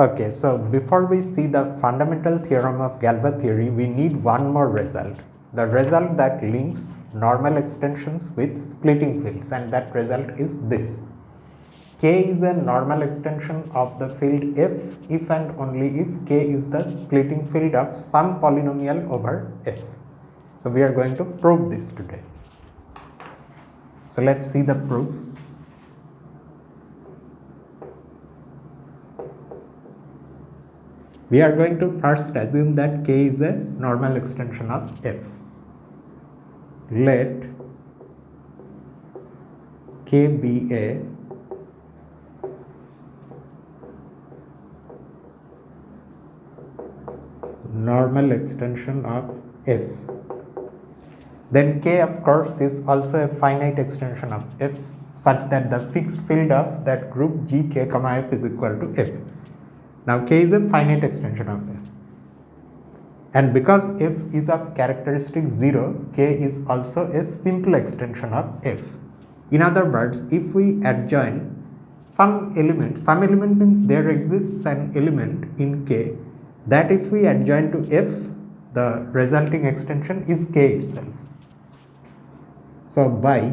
Okay, so before we see the fundamental theorem of Galois theory, we need one more result. The result that links normal extensions with splitting fields, and that result is this. K is a normal extension of the field F if and only if K is the splitting field of some polynomial over F. So we are going to prove this today. So let's see the proof. We are going to first assume that K is a normal extension of F. Let K be a normal extension of F. Then K, of course, is also a finite extension of F such that the fixed field of that group GK, F is equal to F. Now K is a finite extension of F, and because F is of characteristic 0, K is also a simple extension of F. In other words, if we adjoin some element means there exists an element in K that if we adjoin to F, the resulting extension is K itself. So by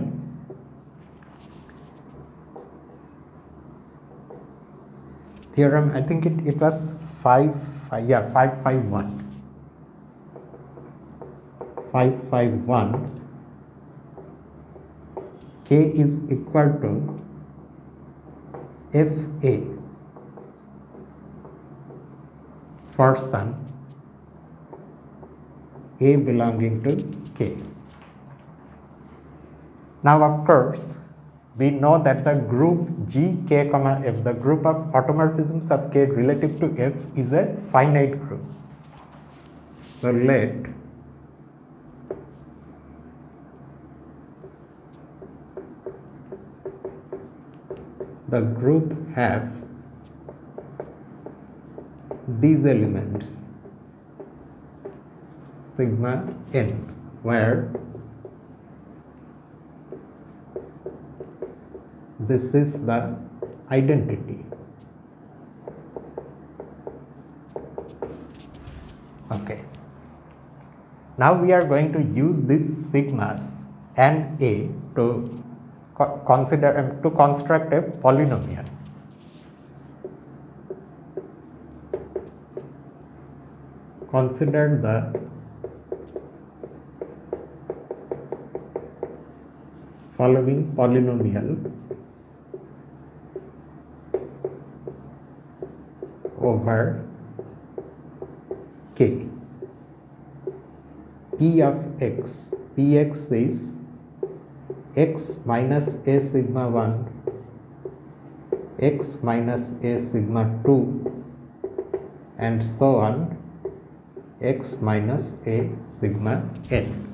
theorem, I think it was 551. 551, K is equal to FA for some A belonging to K. Now, of course, we know that the group GK, F, the group of automorphisms of K relative to F, is a finite group. So let the group have these elements sigma n, where this is the identity. Okay. Now we are going to use these sigmas and A to to construct a polynomial. Consider the following polynomial over K. P of x, Px is x minus a sigma 1, x minus a sigma 2, and so on, x minus a sigma n.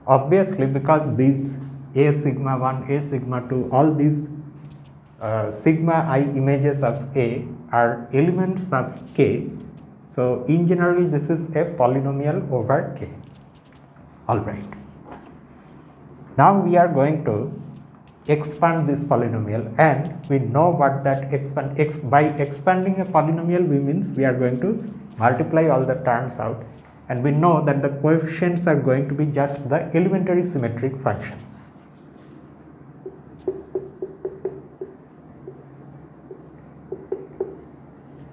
Obviously, because these a sigma 1, a sigma 2, all these sigma I images of A are elements of K, so in general this is a polynomial over K. Alright. Now we are going to expand this polynomial, and we know what that by expanding a polynomial we means we are going to multiply all the terms out, and we know that the coefficients are going to be just the elementary symmetric functions.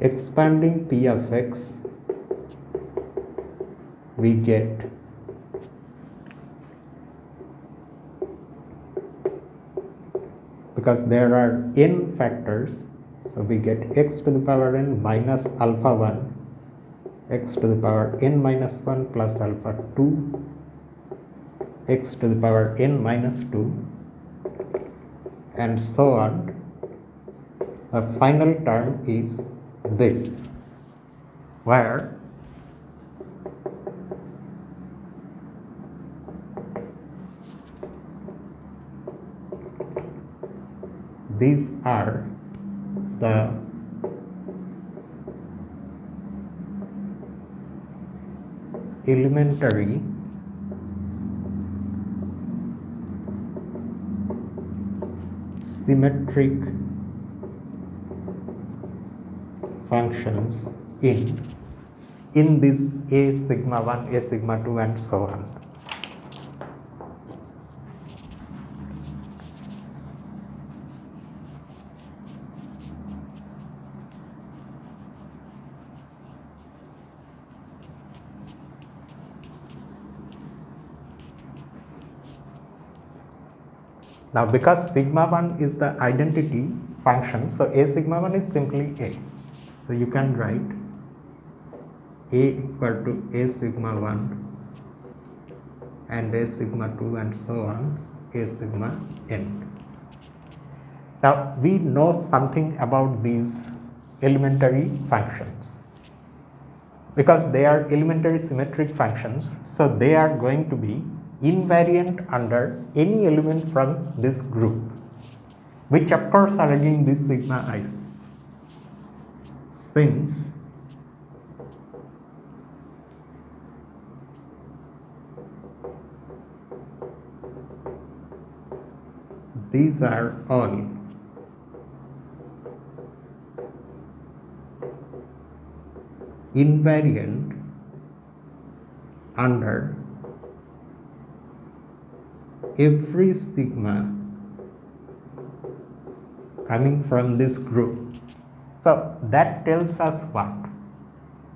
Expanding P of x, we get because there are n factors, so we get x to the power n minus alpha 1, x to the power n minus 1 plus alpha 2, x to the power n minus 2, and so on. The final term is this, where these are the elementary symmetric functions in this a sigma 1, a sigma 2 and so on. Now, because sigma 1 is the identity function, so a sigma 1 is simply a. So, you can write a equal to a sigma 1 and a sigma 2 and so on, a sigma n. Now, we know something about these elementary functions. Because they are elementary symmetric functions, so they are going to be invariant under any element from this group, which of course are again these sigma i's. Since these are all invariant under every sigma coming from this group. So that tells us what?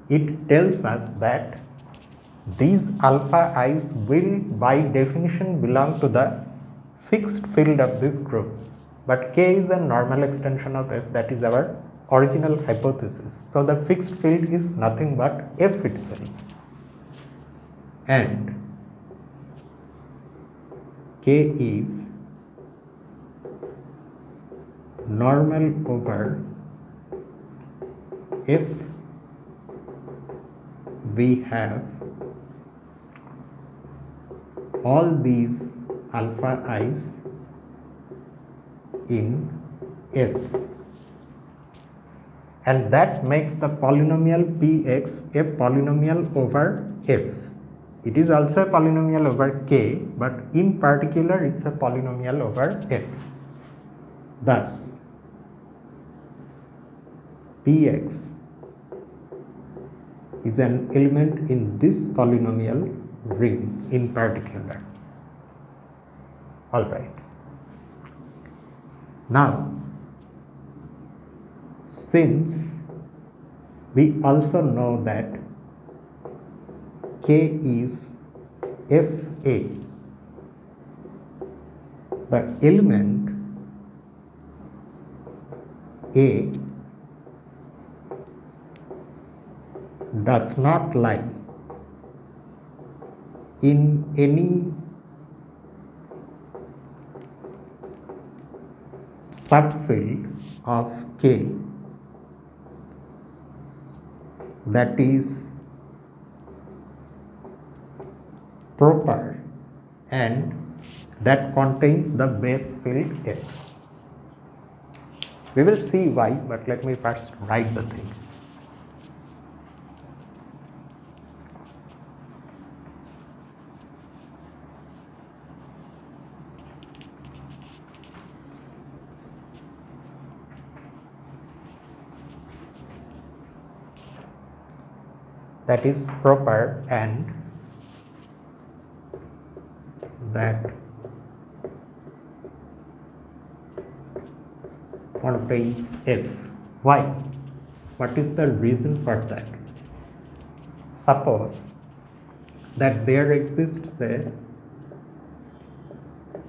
It tells us that these alpha i's will by definition belong to the fixed field of this group, but K is a normal extension of F. That is our original hypothesis. So the fixed field is nothing but F itself, and K is normal over F. We have all these alpha i's in F, and that makes the polynomial Px a polynomial over F. It is also a polynomial over K, but in particular it's a polynomial over F. Thus, Px is an element in this polynomial ring in particular. Alright. Now, since we also know that K is Fa, the element A does not lie in any subfield of K that is proper and that contains the base field F. We will see why, but let me first write the thing. That is proper and that contains F. Why? What is the reason for that? Suppose that there exists a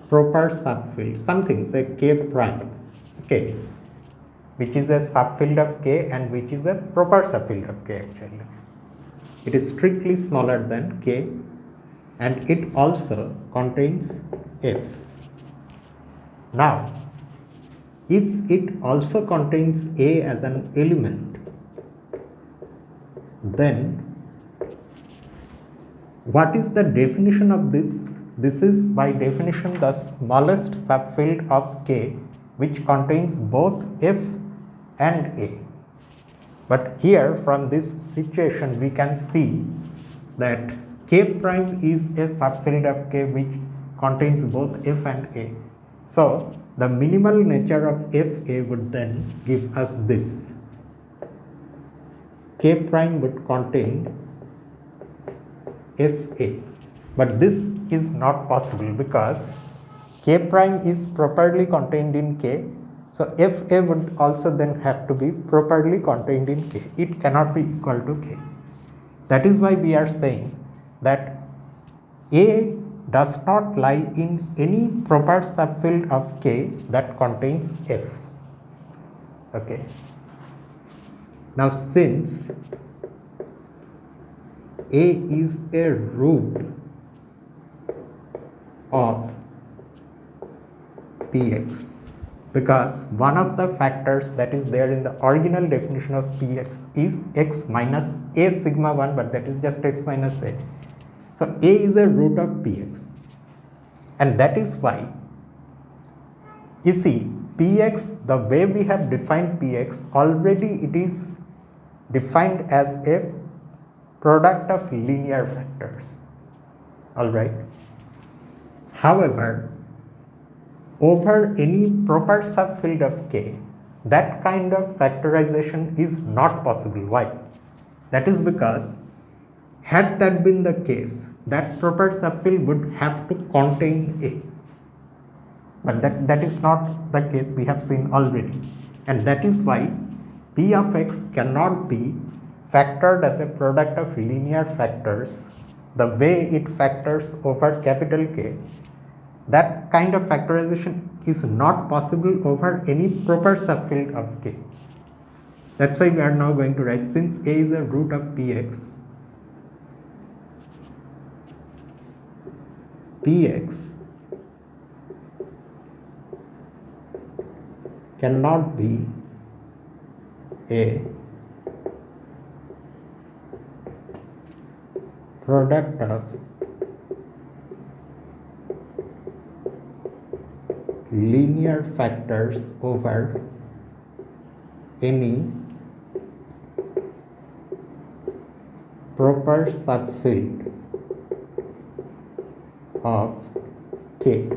proper subfield, something say K prime, okay, which is a subfield of K and which is a proper subfield of K actually. It is strictly smaller than K and it also contains F. Now, if it also contains A as an element, then what is the definition of this? This is by definition the smallest subfield of K which contains both F and A. But here from this situation we can see that K prime is a subfield of K which contains both F and A. So the minimal nature of Fa would then give us this. K prime would contain Fa, but this is not possible because K prime is properly contained in K, so Fa would also then have to be properly contained in K. It cannot be equal to K. That is why we are saying that A does not lie in any proper subfield of K that contains F. Okay. Now since A is a root of Px, because one of the factors that is there in the original definition of Px is x minus a sigma 1, but that is just x minus a. So A is a root of Px, and that is why you see Px, the way we have defined Px, already it is defined as a product of linear factors. Alright. However, over any proper subfield of K, that kind of factorization is not possible. Why? That is because had that been the case, that proper subfield would have to contain A. But that is not the case, we have seen already. And that is why P of x cannot be factored as a product of linear factors the way it factors over capital K. That kind of factorization is not possible over any proper subfield of K. That's why we are now going to write, since A is a root of Px, Px cannot be a product of linear factors over any proper subfield of K,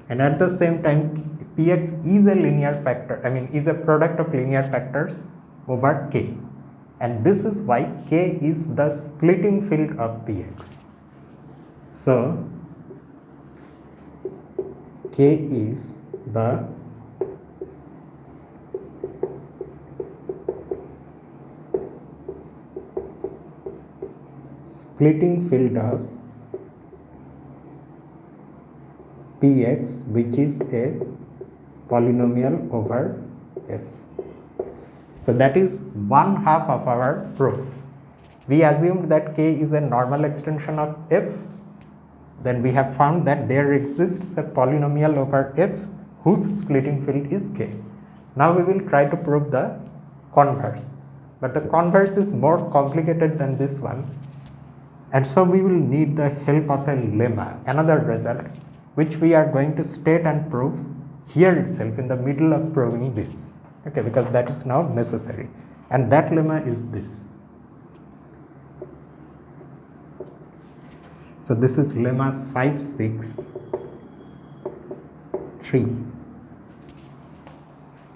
and at the same time Px is a linear factor, is a product of linear factors over K, and this is why K is the splitting field of Px. So K is the splitting field of Px, which is a polynomial over F. So that is one half of our proof. We assumed that K is a normal extension of F. Then we have found that there exists a polynomial over F whose splitting field is K. Now we will try to prove the converse. But the converse is more complicated than this one. And so we will need the help of a lemma, another result, which we are going to state and prove here itself in the middle of proving this. Okay, because that is now necessary. And that lemma is this. So this is lemma 563,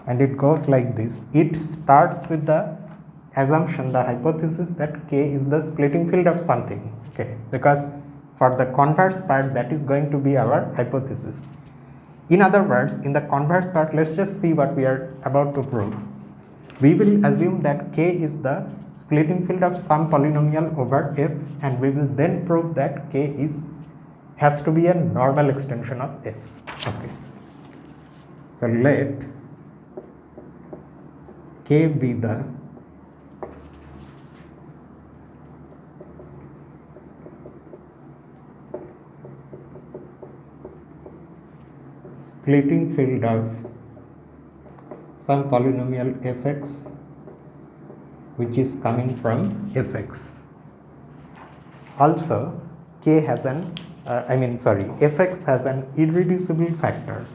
and it goes like this. It starts with the assumption, the hypothesis that K is the splitting field of something. Okay, because for the converse part, that is going to be our hypothesis. In other words, in the converse part, let's just see what we are about to prove. We will assume that K is the splitting field of some polynomial over F, and we will then prove that K has to be a normal extension of F. Okay. So let K be the splitting field of some polynomial fx which is coming from fx. Also, K has an fx has an irreducible factor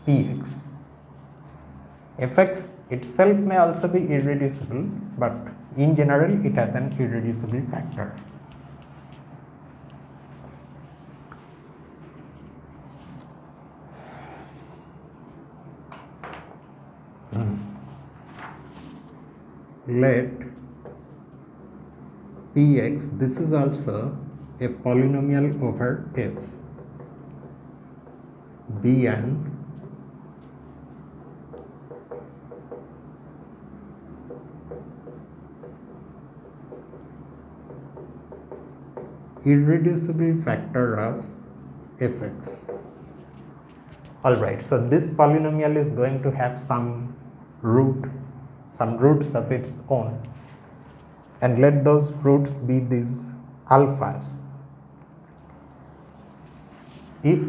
Px. Fx itself may also be irreducible, but in general it has an irreducible factor. let Px, this is also a polynomial over f, be an irreducible factor of fx. Alright, so this polynomial is going to have some roots of its own, and let those roots be these alphas. If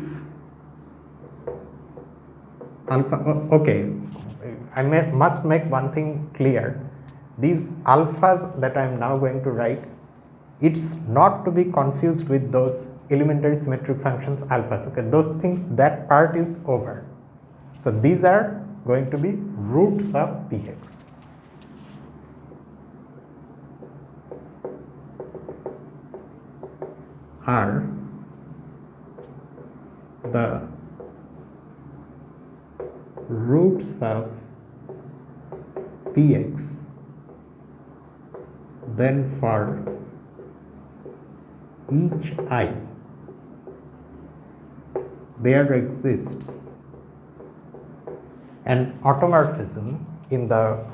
alpha, okay, I must make one thing clear. These alphas that I am now going to write, it's not to be confused with those elementary symmetric functions alphas. Okay, those things, that part is over. So these are going to be roots of Px. Are the roots of Px, then for each I there exists an automorphism in the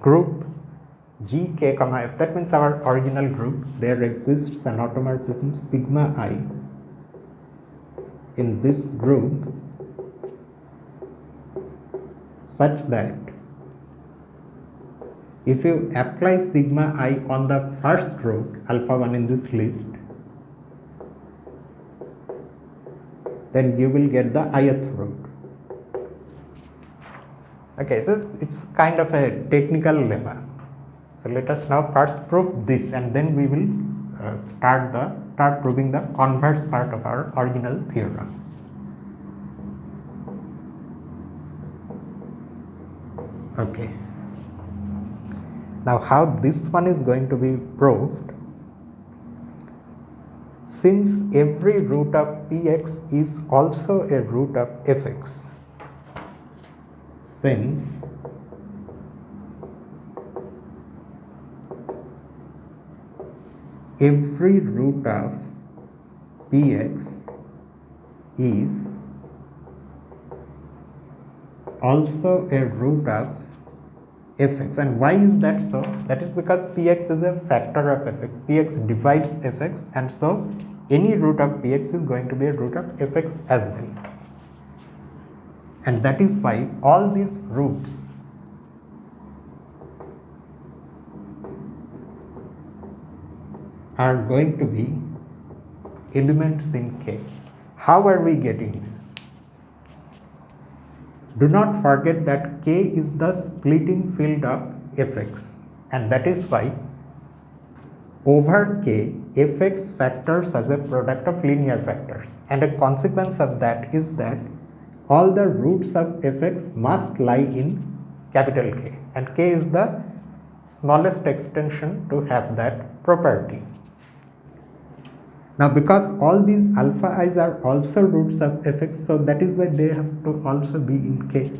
group gk comma f. That means our original group. There exists an automorphism sigma I in this group such that if you apply sigma I on the first root alpha 1 in this list, then you will get the ith root. Okay, so it's kind of a technical lemma. So let us now first prove this, and then we will start proving the converse part of our original theorem. Okay. Now how this one is going to be proved? Since every root of Px is also a root of Fx, since every root of Px is also a root of Fx. And why is that so? That is because Px is a factor of Fx. Px divides Fx, and so any root of Px is going to be a root of Fx as well. And that is why all these roots are going to be elements in K. How are we getting this? Do not forget that K is the splitting field of Fx, and that is why over K, Fx factors as a product of linear factors, and a consequence of that is that all the roots of Fx must lie in capital K, and K is the smallest extension to have that property. Now because all these alpha i's are also roots of Fx, so that is why they have to also be in K.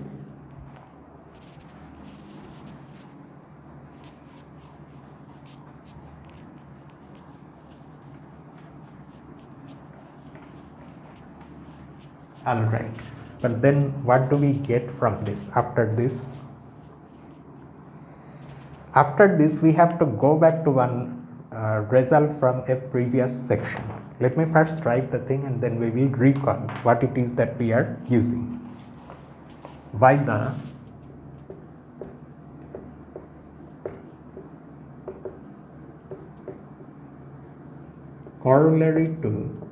Alright, but then what do we get from this after this? After this we have to go back to one result from a previous section. Let me first write the thing, and then we will recall what it is that we are using. By the corollary to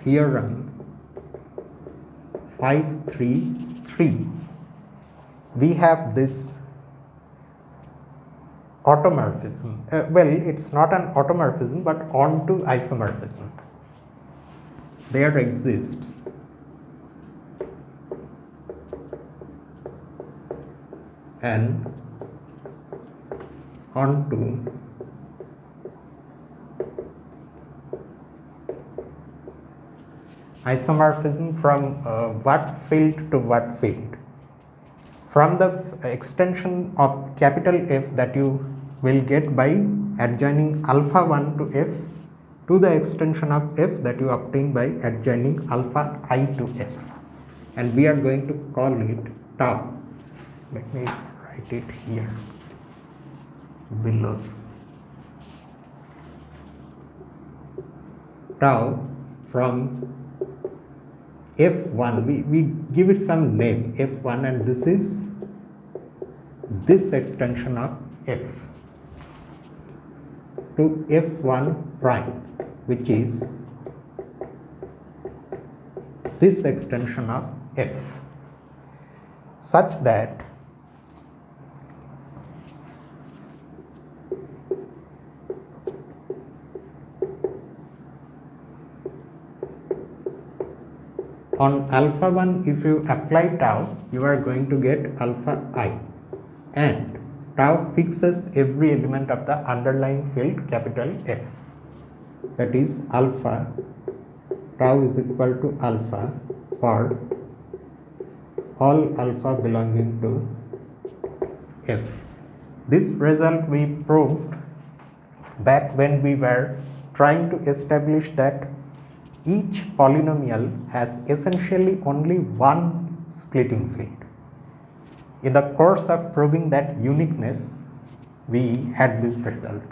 theorem 533, we have this automorphism. Well, it's not an automorphism, but onto isomorphism. There exists an onto isomorphism from what field to what field? from the extension of capital F that you will get by adjoining alpha 1 to F to the extension of F that you obtain by adjoining alpha I to F, and we are going to call it tau. Let me write it here below. Tau from F1, we give it some name F1, and this is this extension of F to F1 prime, which is this extension of F, such that on alpha 1, if you apply tau, you are going to get alpha I, and tau fixes every element of the underlying field capital F. That is alpha, tau is equal to alpha for all alpha belonging to F. This result we proved back when we were trying to establish that each polynomial has essentially only one splitting field. In the course of proving that uniqueness, we had this result.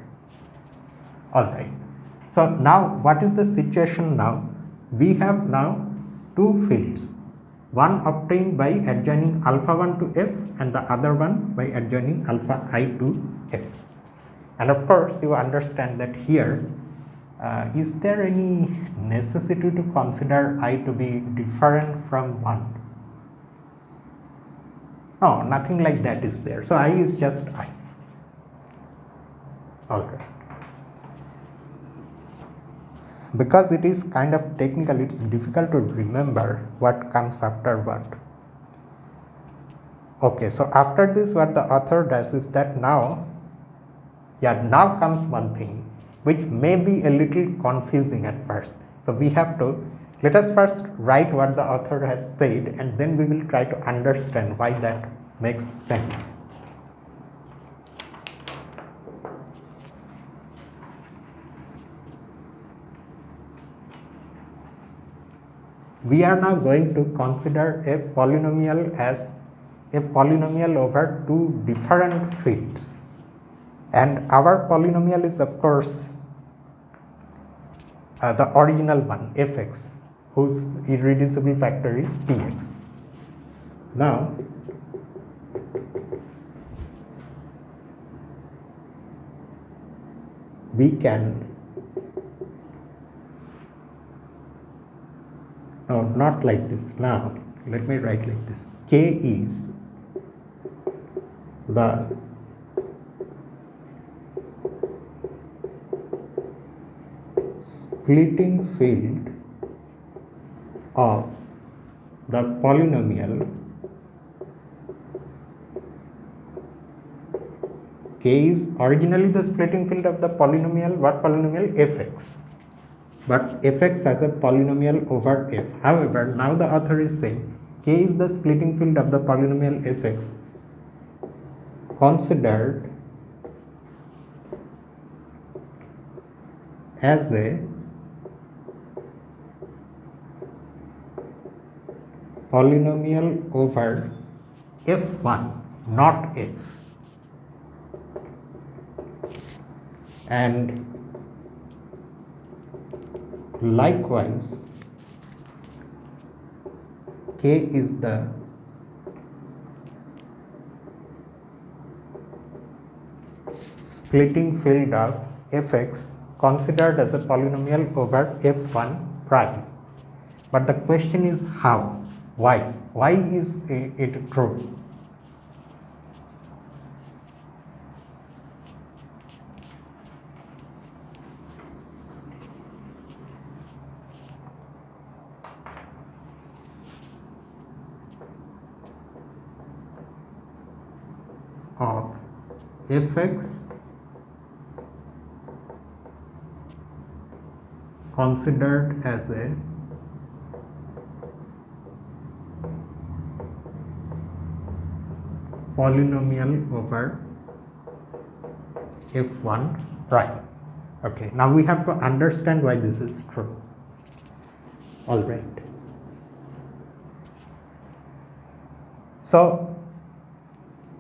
Alright. So now what is the situation now? We have now two fields, one obtained by adjoining alpha 1 to F and the other one by adjoining alpha I to F. And of course you understand that here, is there any necessity to consider I to be different from 1? No, nothing like that is there. So I is just I. Alright. Because it is kind of technical, it's difficult to remember what comes after what. Okay, so after this, what the author does is that now comes one thing which may be a little confusing at first. So we have to, let us first write what the author has said, and then we will try to understand why that makes sense. We are now going to consider a polynomial as a polynomial over two different fields, and our polynomial is of course the original one, fx, whose irreducible factor is px. Now we can, no, not like this. Now let me write like this: k is the splitting field of the polynomial k is originally the splitting field of the polynomial, what polynomial? Fx. But fx has a polynomial over f. However, now the author is saying k is the splitting field of the polynomial fx considered as a polynomial over f1, not f. And likewise, k is the splitting field of fx considered as a polynomial over f1 prime. But the question is how? Why? Why is it true? Of fx considered as a polynomial over f1 prime. Okay, now we have to understand why this is true. All right. So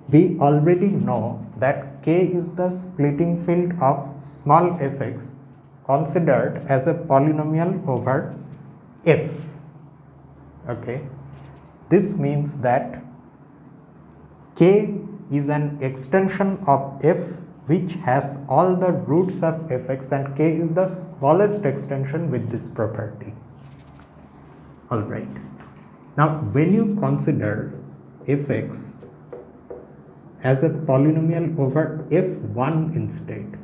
we already know that K is the splitting field of small fx considered as a polynomial over f. Okay, this means that K is an extension of f which has all the roots of fx, and K is the smallest extension with this property. All right. Now when you consider fx as a polynomial over f1 instead,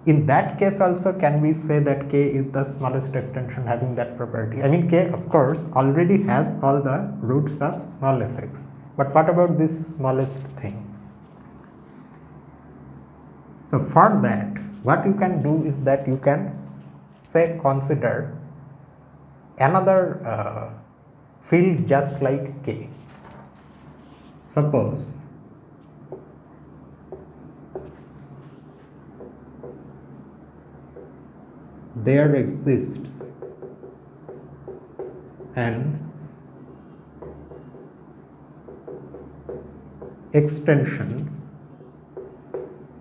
in that case also can we say that K is the smallest extension having that property? I mean, K of course already has all the roots of small fx, but what about this smallest thing? So for that, what you can do is that you can say consider another field just like K. Suppose there exists an extension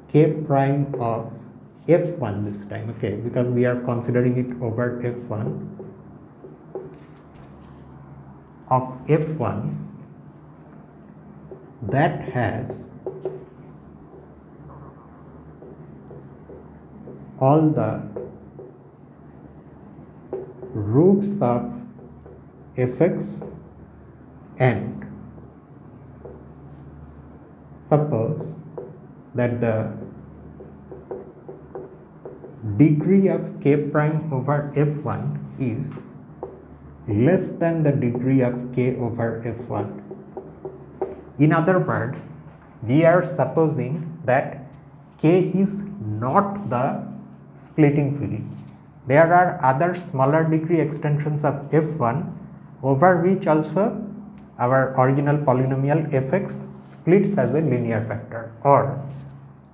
K prime of f1 this time, okay, because we are considering it over f1 of f1 that has all the roots of fx, and suppose that the degree of K prime over f1 is less than the degree of K over f1. In other words, we are supposing that K is not the splitting field. There are other smaller degree extensions of f1 over which also our original polynomial fx splits as a linear factor, or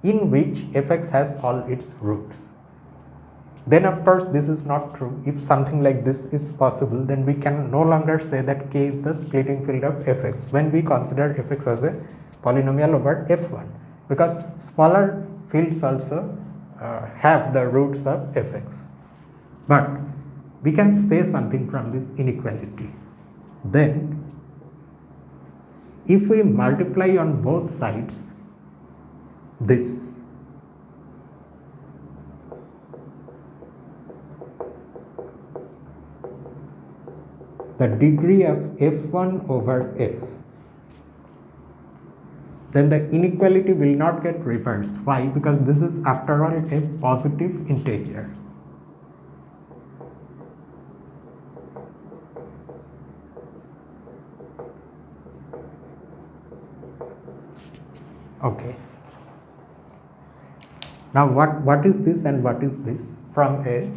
in which fx has all its roots. Then of course this is not true. If something like this is possible, then we can no longer say that K is the splitting field of fx when we consider fx as a polynomial over f1, because smaller fields also have the roots of fx. But we can say something from this inequality. Then if we multiply on both sides this, the degree of f1 over f, then the inequality will not get reversed. Why? Because this is after all a positive integer. Okay. Now what is this and what is this? From a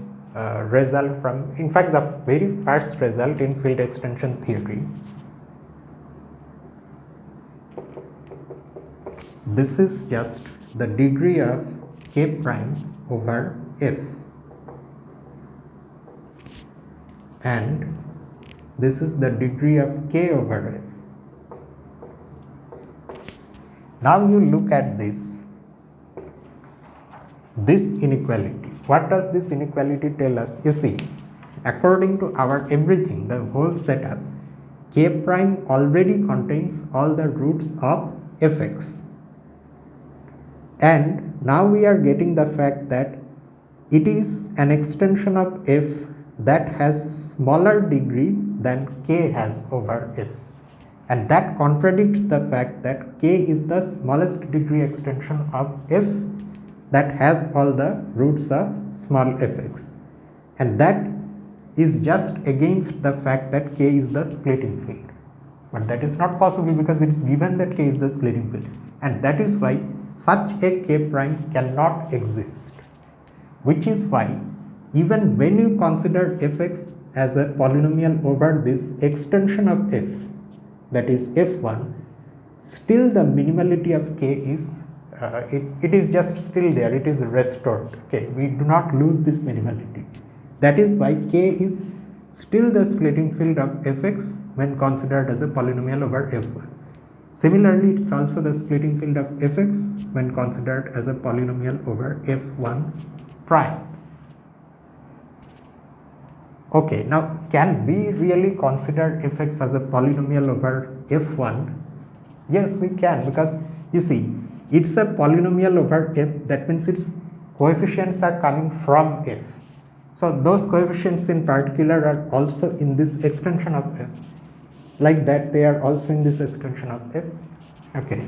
result from, in fact, the very first result in field extension theory. This is just the degree of K prime over f, and this is the degree of K over f. Now you look at this inequality. What does this inequality tell us? You see, according to our everything, the whole setup, K prime already contains all the roots of fx. And now we are getting the fact that it is an extension of f that has smaller degree than K has over f. And that contradicts the fact that K is the smallest degree extension of f that has all the roots of small fx. And that is just against the fact that K is the splitting field. But that is not possible because it is given that K is the splitting field. And that is why such a K prime cannot exist. Which is why even when you consider fx as a polynomial over this extension of f, that is f1, still the minimality of k is it is just still there, it is restored. Okay, we do not lose this minimality. That is why k is still the splitting field of fx when considered as a polynomial over f1. Similarly, it's also the splitting field of fx when considered as a polynomial over f1 prime. Okay, now can we really consider fx as a polynomial over f1? Yes, we can, because you see, it's a polynomial over f, that means its coefficients are coming from f. So those coefficients in particular are also in this extension of f. Like that, they are also in this extension of f. Okay.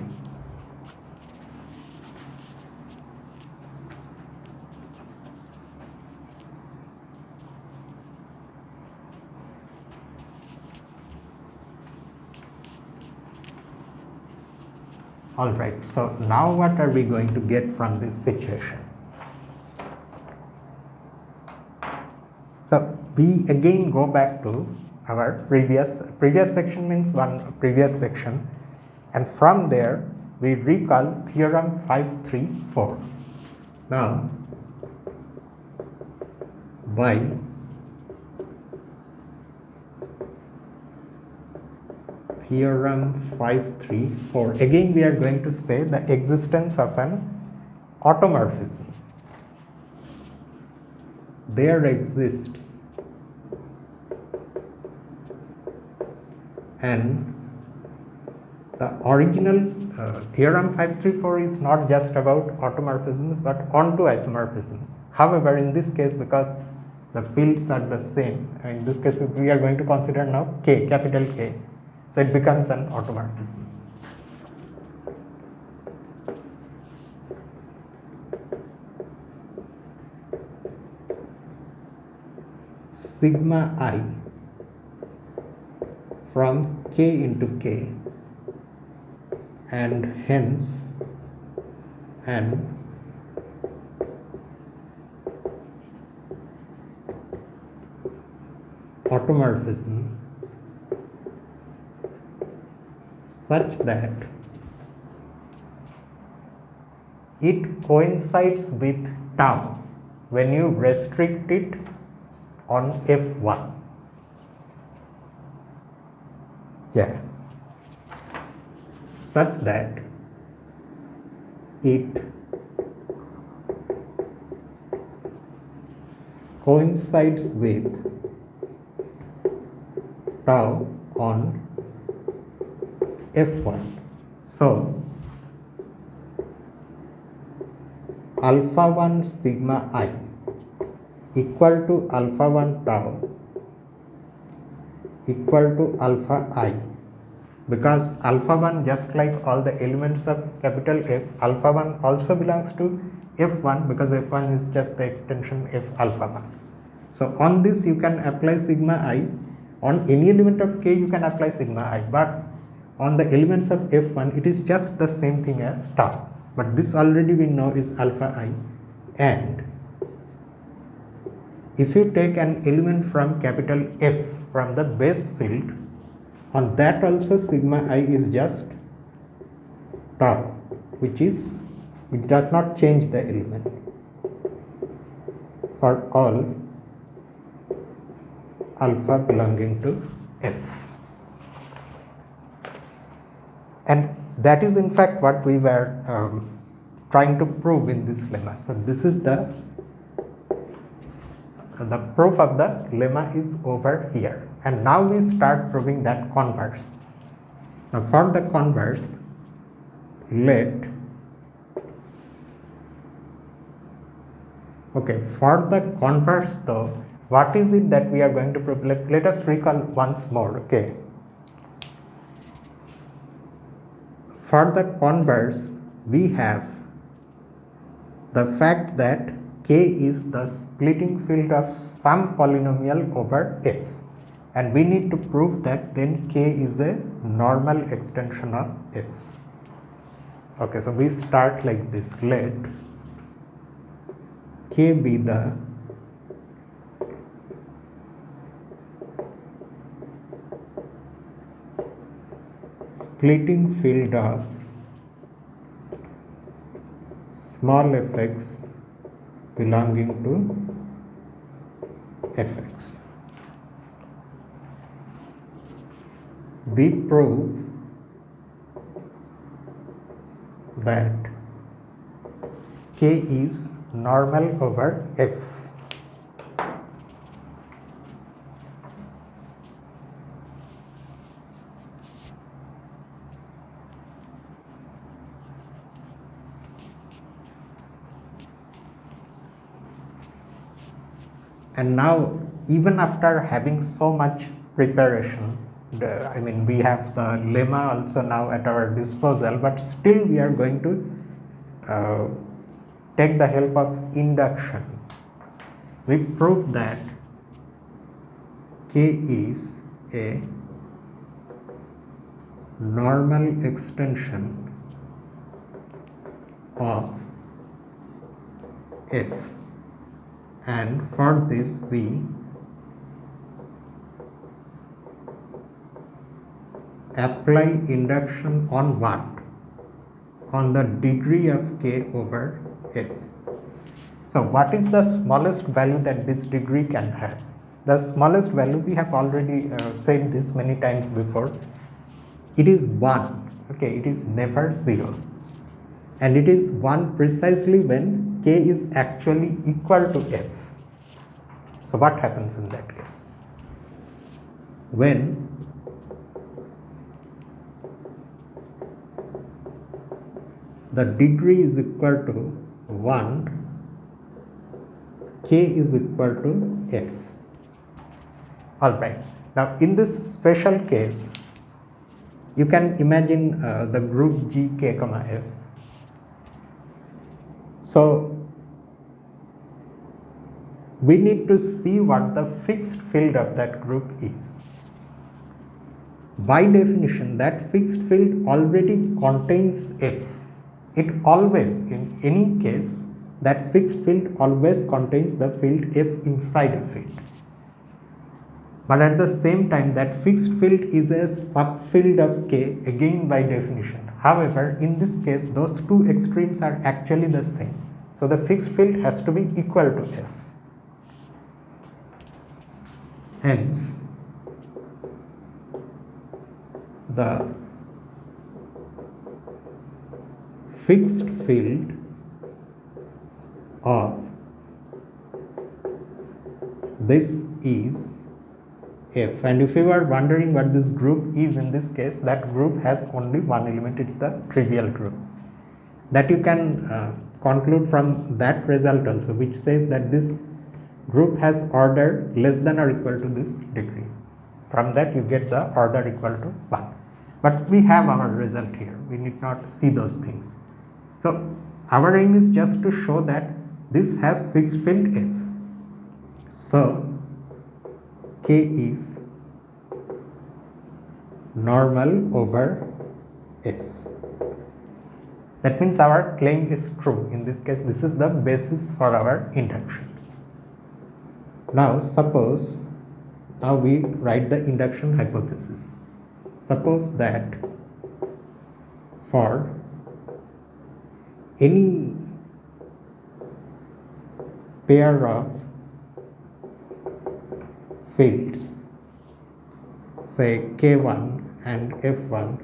Alright, so now what are we going to get from this situation? So we again go back to our previous section, means one previous section, and from there we recall theorem 534. Now by theorem 534, again we are going to say the existence of an automorphism. There exists and the original theorem 534 is not just about automorphisms but onto isomorphisms. However, in this case, because the fields are the same, in this case we are going to consider now k, capital K, so it becomes an automorphism. Sigma I from k into k, and hence an automorphism such that it coincides with tau when you restrict it on f1. Yeah, such that it coincides with tau on f1. So alpha 1 sigma I equal to alpha 1 tau equal to alpha I, because alpha 1, just like all the elements of capital F, alpha 1 also belongs to f1 because f1 is just the extension f alpha 1. So on this you can apply sigma I, on any element of k you can apply sigma I, but on the elements of f1 it is just the same thing as tau, but this already we know is alpha I. And if you take an element from capital F from the base field, on that also sigma I is just tau, which does not change the element for all alpha belonging to F. And that is in fact what we were trying to prove in this lemma. So this is the proof of the lemma is over here, and now we start proving that converse. Now for the converse, for the converse though, what is it that we are going to prove? Let us recall once more. Okay, for the converse we have the fact that k is the splitting field of some polynomial over f, and we need to prove that then k is a normal extension of f. Okay, so we start like this. Let k be the splitting field of small fx belonging to fx. We prove that K is normal over F. And now, even after having so much preparation, we have the lemma also now at our disposal, but still we are going to take the help of induction. We prove that K is a normal extension of F, and for this we apply induction on what? On the degree of K over F. So what is the smallest value that this degree can have? The smallest value, we have already said this many times before, it is 1, okay, it is never 0, and it is 1 precisely when K is actually equal to F. So what happens in that case? When the degree is equal to 1, K is equal to F. Alright, now in this special case, you can imagine the group G, K, F. So we need to see what the fixed field of that group is. By definition, that fixed field already contains F. It always, in any case, that fixed field always contains the field F inside of it. But at the same time, that fixed field is a subfield of K, again by definition. However, in this case, those two extremes are actually the same. So the fixed field has to be equal to F. Hence, the fixed field of this is F. And if you are wondering what this group is in this case, that group has only one element, it's the trivial group. That you can conclude from that result also, which says that this group has order less than or equal to this degree. From that you get the order equal to 1. But we have our result here, we need not see those things. So our aim is just to show that this has fixed field F. So K is normal over F. That means our claim is true. In this case, this is the basis for our induction. Now suppose, now we write the induction hypothesis. Suppose that for any pair of fields, say K1 and F1,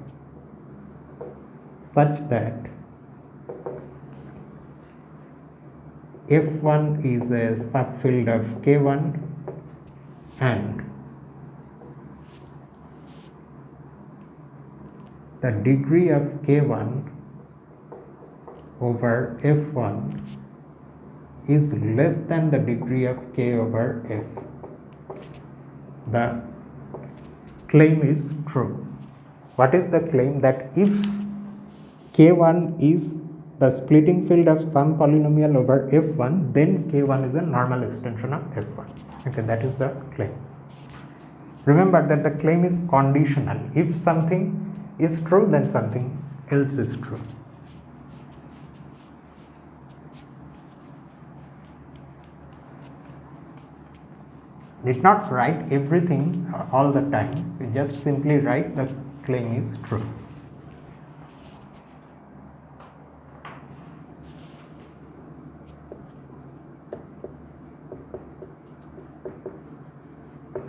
such that F1 is a subfield of K1 and the degree of K1 over F1 is less than the degree of K over F. The claim is true. What is the claim? That if K1 is the splitting field of some polynomial over F1, then K1 is a normal extension of F1. Okay, that is the claim. Remember that the claim is conditional. If something is true, then something else is true. Need not write everything all the time. We just simply write the claim is true.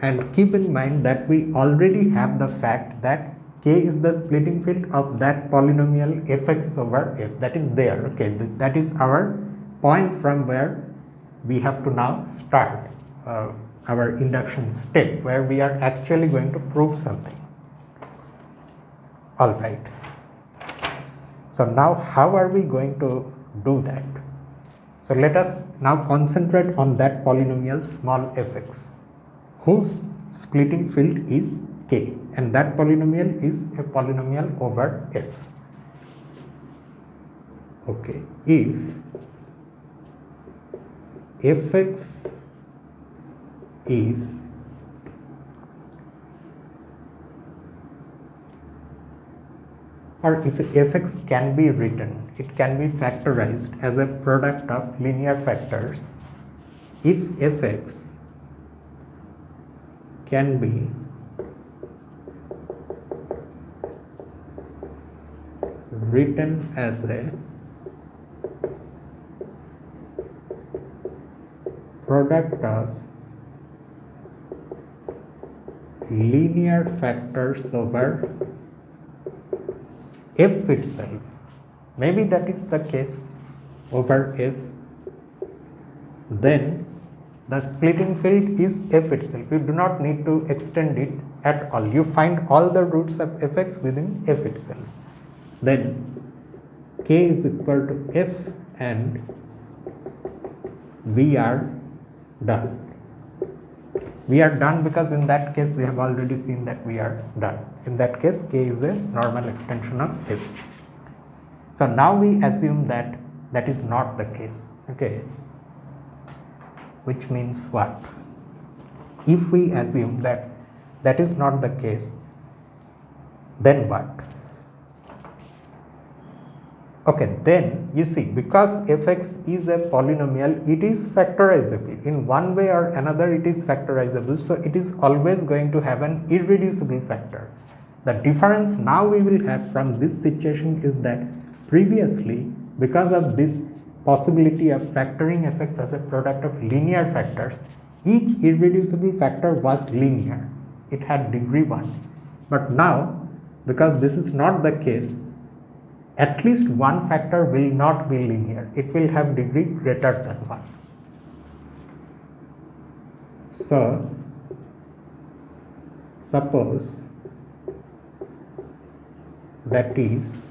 and keep in mind that we already have the fact that K is the splitting field of that polynomial fx over f, that is there. Okay, that is our point from where we have to now start our induction step, where we are actually going to prove something. All right. So now how are we going to do that? So let us now concentrate on that polynomial small fx, whose splitting field is K, and that polynomial is a polynomial over f. Okay, if fx is or if fx can be written, it can be factorized as a product of linear factors. If fx can be written as a product of linear factors over f itself, maybe that is the case over f, then the splitting field is f itself. You do not need to extend it at all. You find all the roots of fx within f itself. Then K is equal to f and we are done. We are done because in that case we have already seen that we are done. In that case, K is a normal extension of f. So now we assume that that is not the case. Okay, which means what? If we assume that that is not the case, then what? Okay, then you see, because fx is a polynomial, it is factorizable. In one way or another it is factorizable, so it is always going to have an irreducible factor. The difference now we will have from this situation is that previously, because of this possibility of factoring fx as a product of linear factors, each irreducible factor was linear. It had degree 1. But now, because this is not the case, at least one factor will not be linear. It will have degree greater than 1. So, suppose that is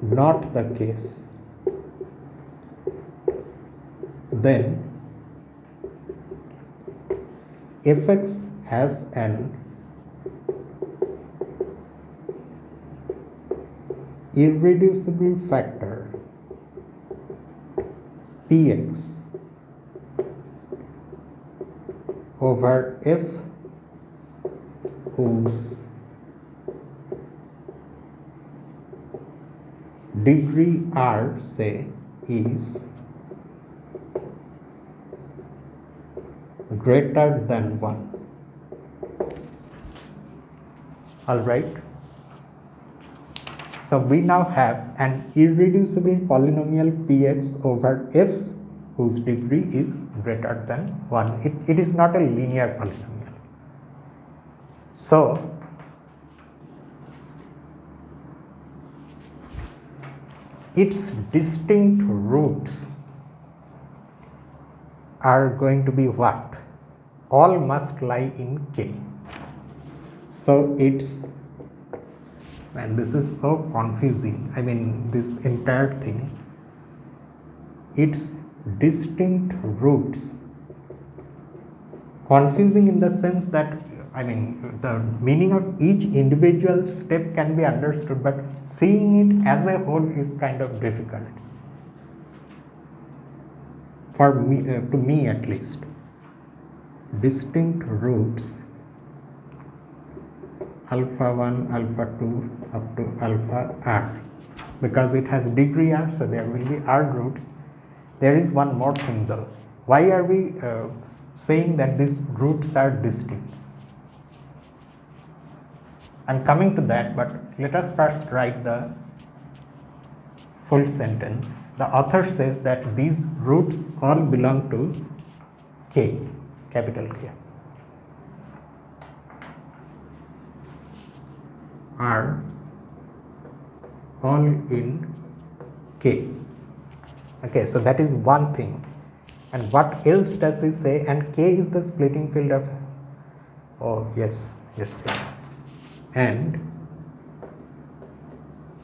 not the case, then fx has an irreducible factor px over f whose degree r, say, is greater than 1. All right. So we now have an irreducible polynomial px over f whose degree is greater than 1. It is not a linear polynomial. So its distinct roots are going to be what? All must lie in K. So it's, and this is so confusing, I mean this entire thing, its distinct roots, confusing in the sense that, I mean the meaning of each individual step can be understood, but seeing it as a whole is kind of difficult for me, to me at least. Distinct roots alpha 1, alpha 2 up to alpha r, because it has degree r, so there will be r roots. There is one more thing though. Why are we saying that these roots are distinct? I'm coming to that, but let us first write the full sentence. The author says that these roots all belong to K. capital K, are all in K. Okay, so that is one thing. And what else does he say? And K is the splitting field of, oh yes, and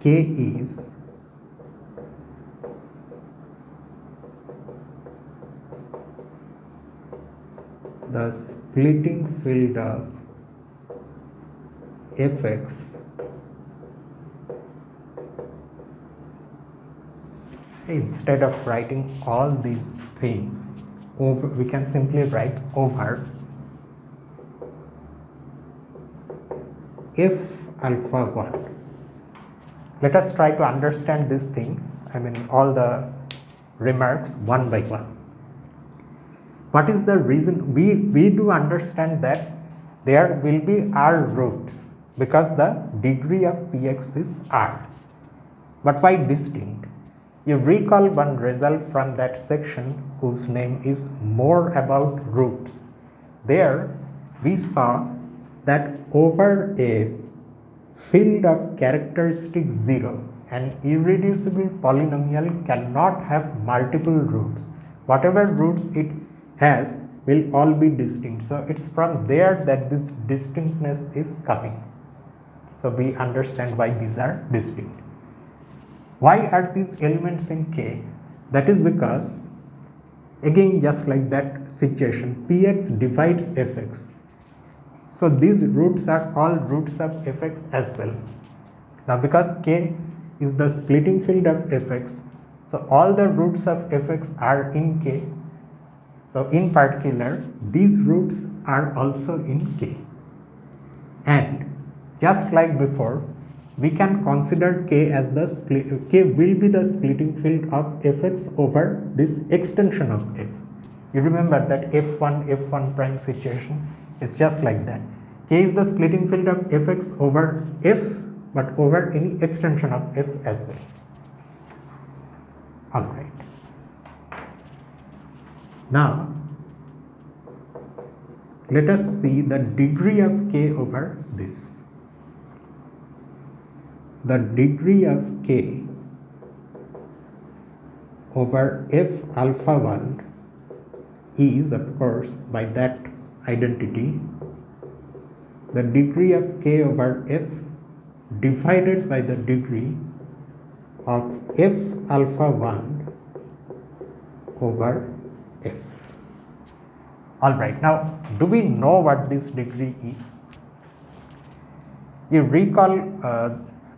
K is the splitting field of Fx instead of writing all these things over, we can simply write over if alpha 1. Let us try to understand this thing, all the remarks one by one. What is the reason? We do understand that there will be R roots because the degree of Px is R. But why distinct? You recall one result from that section whose name is more about roots. There we saw that over a field of characteristic 0, an irreducible polynomial cannot have multiple roots. Whatever roots it has will all be distinct. So it's from there that this distinctness is coming. So we understand why these are distinct. Why are these elements in K? That is because, again, just like that situation, Px divides Fx. So these roots are all roots of Fx as well. Now because K is the splitting field of Fx, so all the roots of Fx are in K. So in particular, these roots are also in K. And just like before, we can consider K as the K will be the splitting field of Fx over this extension of F. You remember that F1 prime situation is just like that. K is the splitting field of Fx over F, but over any extension of F as well. Alright. Now, let us see the degree of K over this. The degree of K over F alpha 1 is, of course, by that identity, the degree of K over F divided by the degree of F alpha 1 over F. Alright, now do we know what this degree is? You recall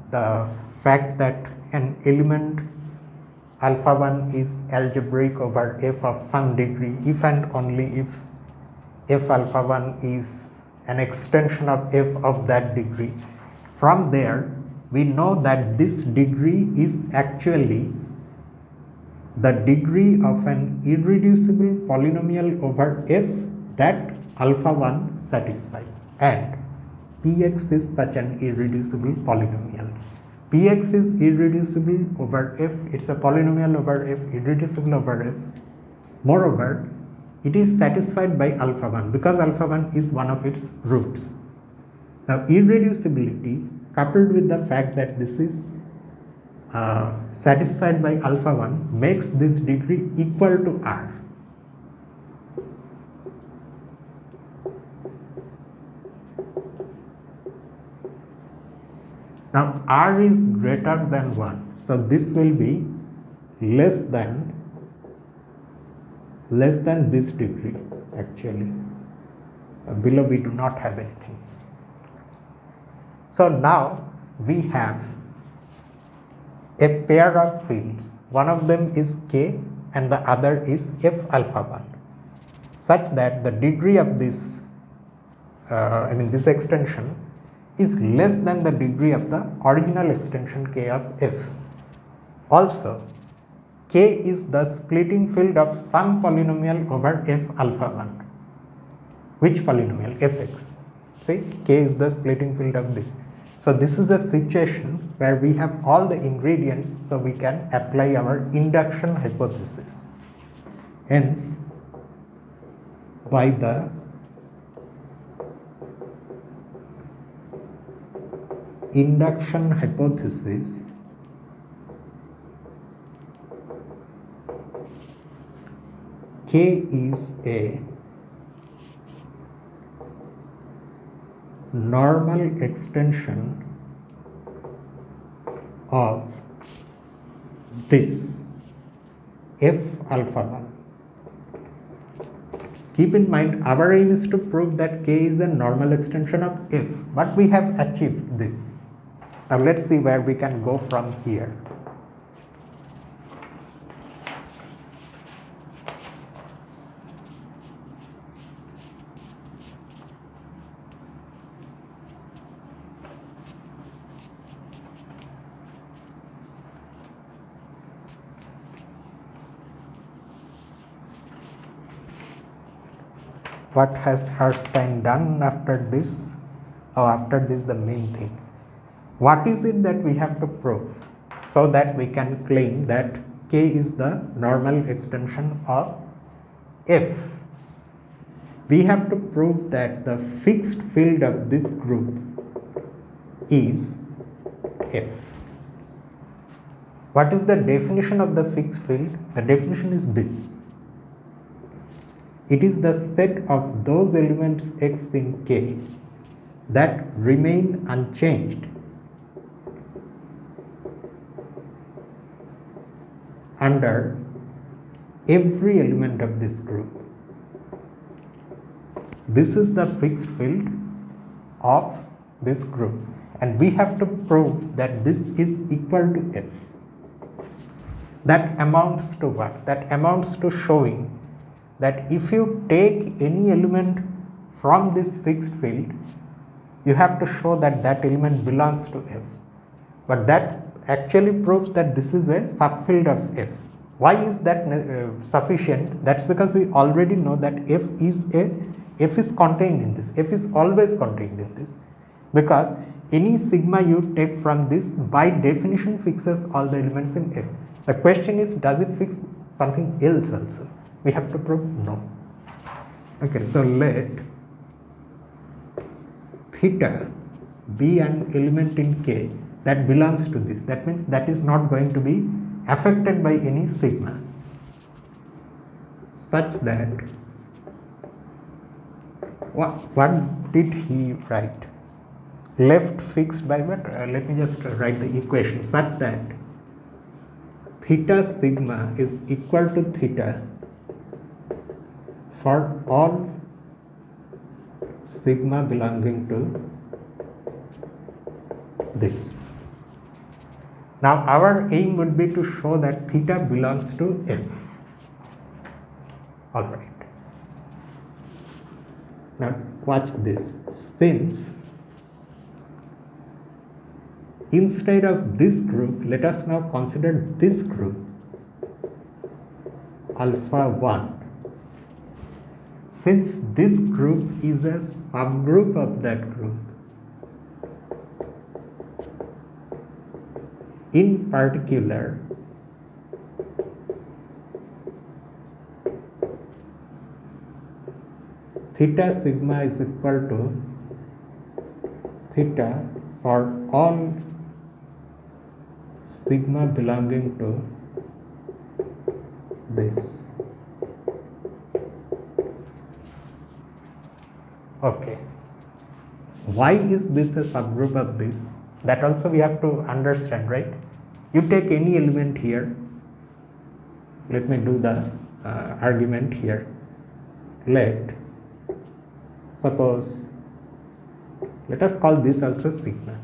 the fact that an element alpha 1 is algebraic over F of some degree if and only if F alpha 1 is an extension of F of that degree. From there, we know that this degree is actually the degree of an irreducible polynomial over F that alpha 1 satisfies, and Px is such an irreducible polynomial. Px is irreducible over F, it's a polynomial over F, irreducible over F. Moreover, it is satisfied by alpha 1 because alpha 1 is one of its roots. Now, irreducibility coupled with the fact that this is satisfied by alpha 1 makes this degree equal to R. Now R is greater than 1, so this will be less than this degree actually. Below we do not have anything. So now we have a pair of fields. One of them is K and the other is F alpha 1, such that the degree of this this extension is less than the degree of the original extension K of F. Also, K is the splitting field of some polynomial over F alpha 1. Which polynomial? Fx. See, K is the splitting field of this. So this is a situation where we have all the ingredients, so we can apply our induction hypothesis. Hence, by the induction hypothesis K is a normal extension of this f alpha 1. Keep in mind, our aim is to prove that K is a normal extension of f, but we have achieved this. Now let's see where we can go from here. What has Herstein done after this? After this, the main thing. What is it that we have to prove so that we can claim that K is the normal extension of F? We have to prove that the fixed field of this group is F. What is the definition of the fixed field? The definition is this. It is the set of those elements x in K that remain unchanged under every element of this group. This is the fixed field of this group, and we have to prove that this is equal to F. That amounts to what? That amounts to showing that if you take any element from this fixed field, you have to show that that element belongs to F. But that actually proves that this is a subfield of F. Why is that sufficient? That's because we already know that F is contained in this. F is always contained in this, because any sigma you take from this by definition fixes all the elements in F. The question is, does it fix something else also? We have to prove no. Okay, so let theta be an element in K that belongs to this. That means that is not going to be affected by any sigma, such that what did he write? Left fixed by what? Let me just write the equation such that theta sigma is equal to theta for all sigma belonging to this. Now our aim would be to show that theta belongs to F. Alright. Now watch this. Since instead of this group, let us now consider this group alpha 1. Since this group is a subgroup of that group, in particular, theta sigma is equal to theta for all sigma belonging to this. Okay. Why is this a subgroup of this? That also we have to understand, right? You take any element here. Let me do the argument here. Let us call this also sigma.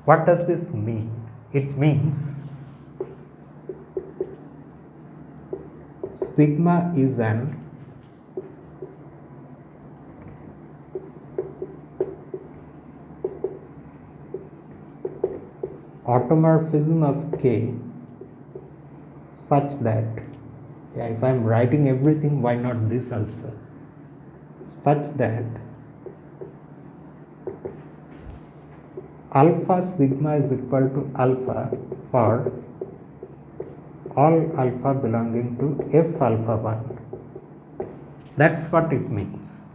What does this mean? It means sigma is an automorphism of K such that, if I am writing everything, why not this also? Such that alpha sigma is equal to alpha for all alpha belonging to f alpha 1. That's what it means.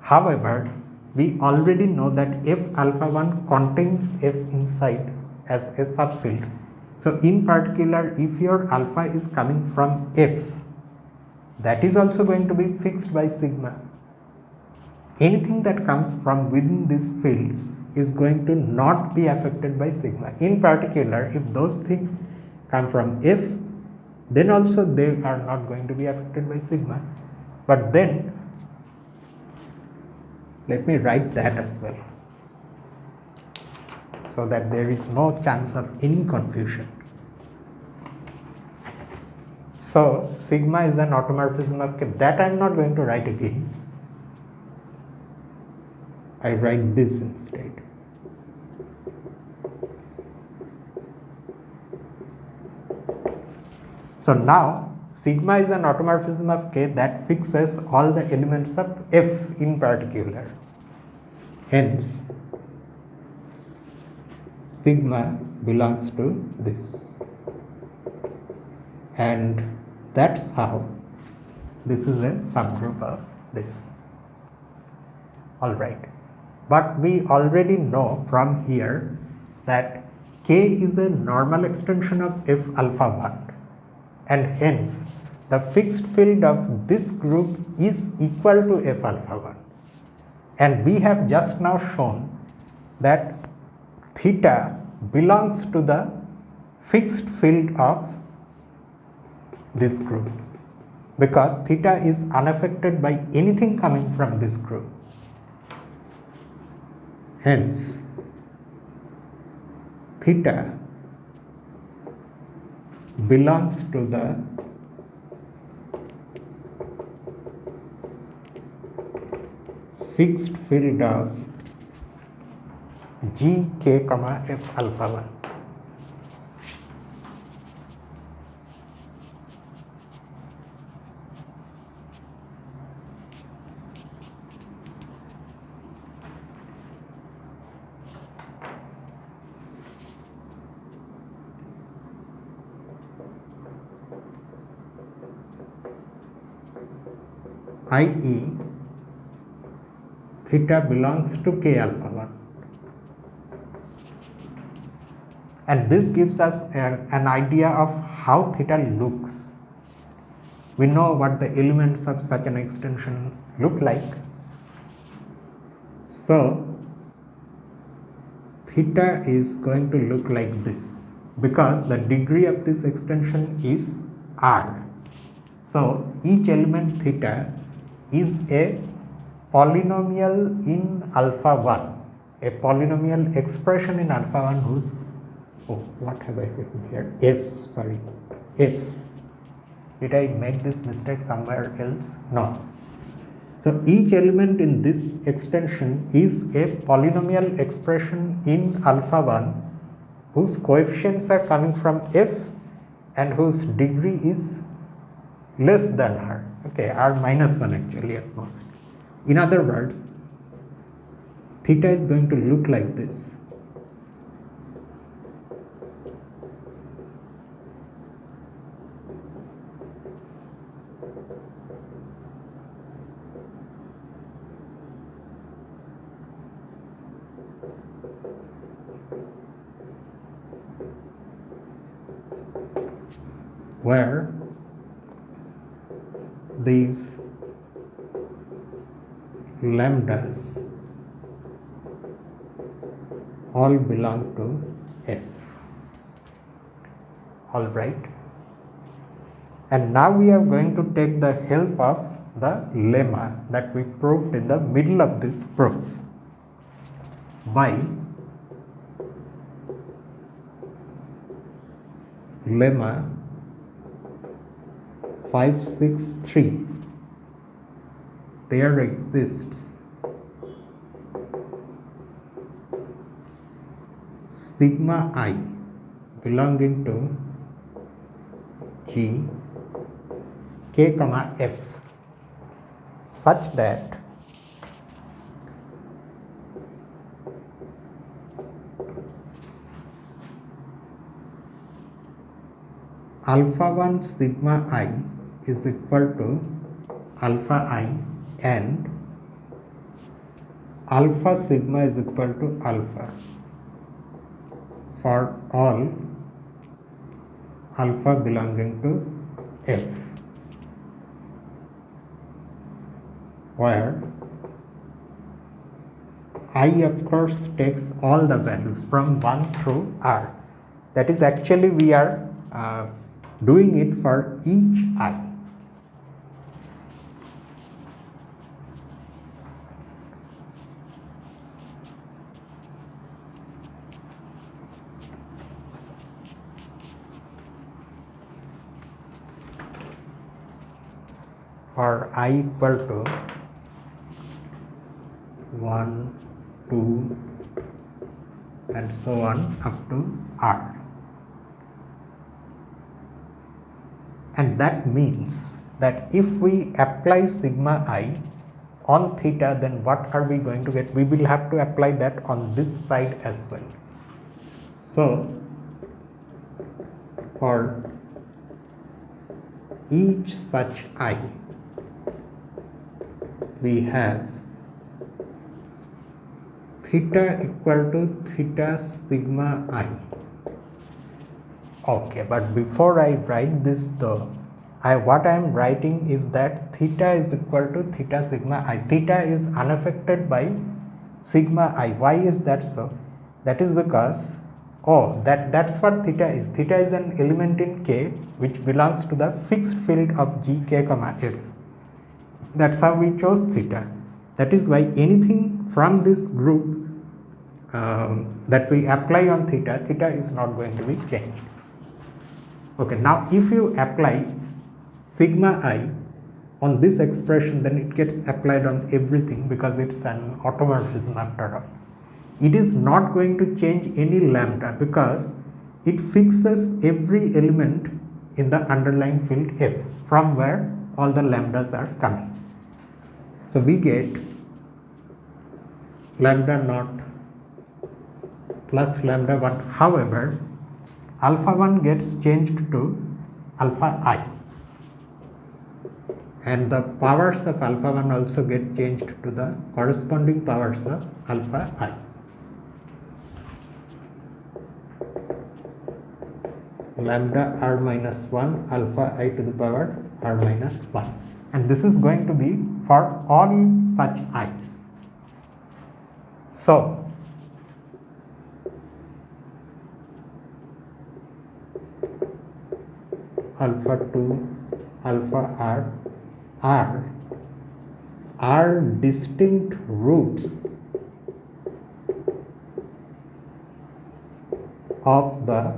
However, we already know that f alpha 1 contains f inside as a subfield. So in particular, if your alpha is coming from f, that is also going to be fixed by sigma. Anything that comes from within this field is going to not be affected by sigma. In particular, if those things come from f, then also they are not going to be affected by sigma. But then, let me write that as well, so that there is no chance of any confusion. So sigma is an automorphism of k. That I am not going to write again. I write this instead. So now sigma is an automorphism of k that fixes all the elements of f in particular. Hence, sigma belongs to this. And that's how this is a subgroup of this. Alright. But we already know from here that k is a normal extension of f alpha 1, and hence the fixed field of this group is equal to f alpha 1. And we have just now shown that theta belongs to the fixed field of this group, because theta is unaffected by anything coming from this group. Hence, theta belongs to the fixed field of g k comma f alpha 1. i.e., theta belongs to k alpha 1. And this gives us an idea of how theta looks. We know what the elements of such an extension look like. So, theta is going to look like this, because the degree of this extension is r. So, each element theta is a polynomial in alpha 1, a polynomial expression in alpha 1 whose, oh, what have I written here? F. Did I make this mistake somewhere else? No. So each element in this extension is a polynomial expression in alpha 1 whose coefficients are coming from f and whose degree is less than r. Okay, r minus 1 actually at most. In other words, theta is going to look like this. Where these lambdas all belong to f. Alright. And now we are going to take the help of the lemma that we proved in the middle of this proof by lemma 563. There exists sigma I belonging to G k comma f such that alpha 1 sigma I is equal to alpha I and alpha sigma is equal to alpha for all alpha belonging to F, where I of course takes all the values from 1 through R. That is, actually we are doing it for each I. For I equal to 1, 2 and so on up to R. And that means that if we apply sigma I on theta, then what are we going to get? We will have to apply that on this side as well. So for each such I, we have theta equal to theta sigma I. Okay, but before I write this though, what I am writing is that theta is equal to theta sigma I. Theta is unaffected by sigma I. Why is that so? That is because, that's what theta is. Theta is an element in K which belongs to the fixed field of Gk comma F. That's how we chose theta. That is why anything from this group that we apply on theta, theta is not going to be changed. Okay, now if you apply sigma I on this expression, then it gets applied on everything because it's an automorphism after all. It is not going to change any lambda because it fixes every element in the underlying field F from where all the lambdas are coming. So we get lambda naught plus lambda 1. However, alpha 1 gets changed to alpha I, and the powers of alpha 1 also get changed to the corresponding powers of alpha I. Lambda r minus 1 alpha I to the power r minus 1, and this is going to be for all such i's. So alpha 2 alpha r are distinct roots of the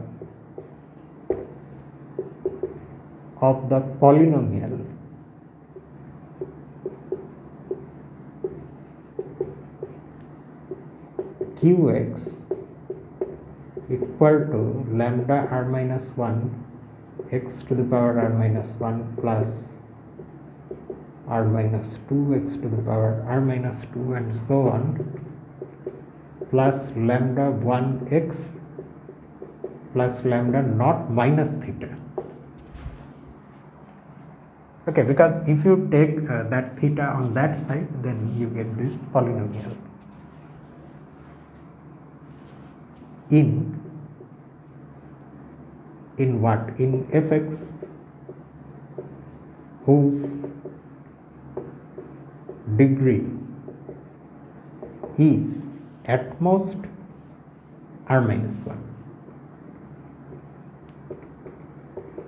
polynomial qx equal to lambda r minus 1 x to the power r minus 1 plus r minus 2 x to the power r minus 2 and so on, plus lambda 1 x plus lambda naught minus theta. Okay, because if you take that theta on that side, then you get this polynomial in what? In fx whose degree is at most r minus 1.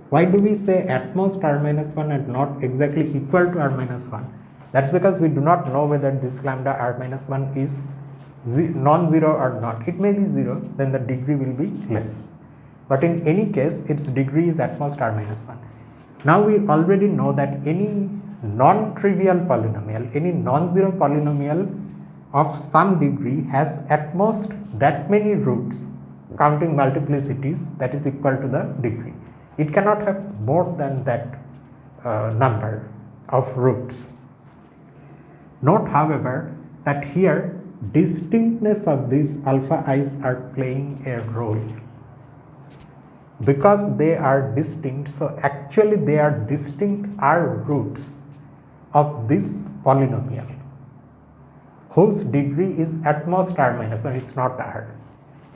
Why do we say at most r minus 1 and not exactly equal to r minus 1? That's because we do not know whether this lambda r minus 1 is non-zero or not. It may be 0, then the degree will be less. But in any case, its degree is at most r minus 1. Now we already know that any non-trivial polynomial, any non-zero polynomial of some degree has at most that many roots, counting multiplicities, that is equal to the degree. It cannot have more than that number of roots. Note, however, that here distinctness of these alpha i's are playing a role. because they are distinct, so actually they are distinct are roots of this polynomial whose degree is at most r minus 1. It's not r,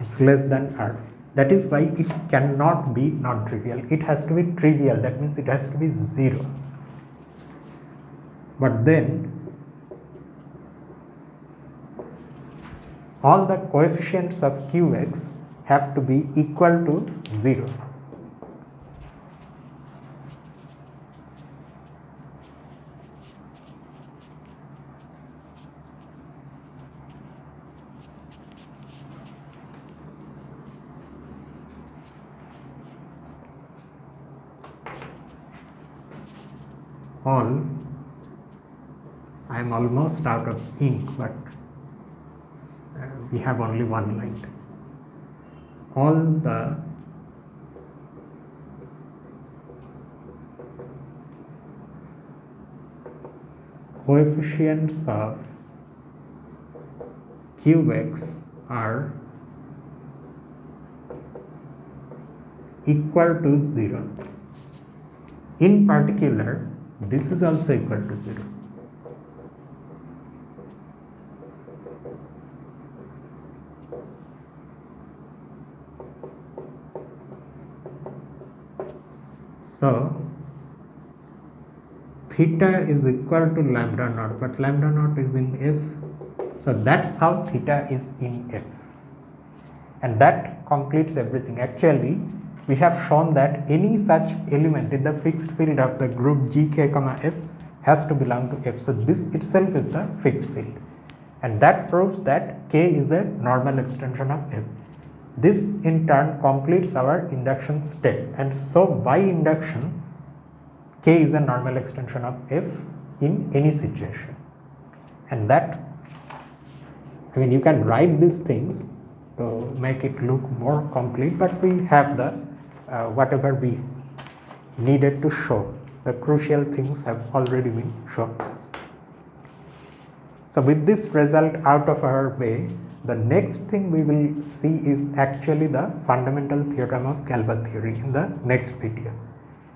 it's less than r. That is why it cannot be non-trivial. It has to be trivial, that means it has to be 0. But then all the coefficients of qx have to be equal to 0. I am almost out of ink, but we have only one line. All the coefficients of qx are equal to 0. In particular, this is also equal to 0. So theta is equal to lambda naught, but lambda naught is in f. So that's how theta is in f. And that completes everything. Actually, we have shown that any such element in the fixed field of the group gk comma f has to belong to f. So this itself is the fixed field. And that proves that k is a normal extension of f. This in turn completes our induction step. And so by induction, k is a normal extension of f in any situation. And that, I mean, you can write these things to make it look more complete, but we have the whatever we needed to show. The crucial things have already been shown. So with this result out of our way, the next thing we will see is actually the fundamental theorem of Galois theory in the next video.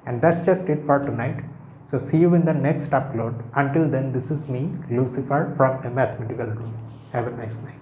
And that's just it for tonight. So see you in the next upload. Until then, this is me, Lucifer, from A Mathematical Room. Have a nice night.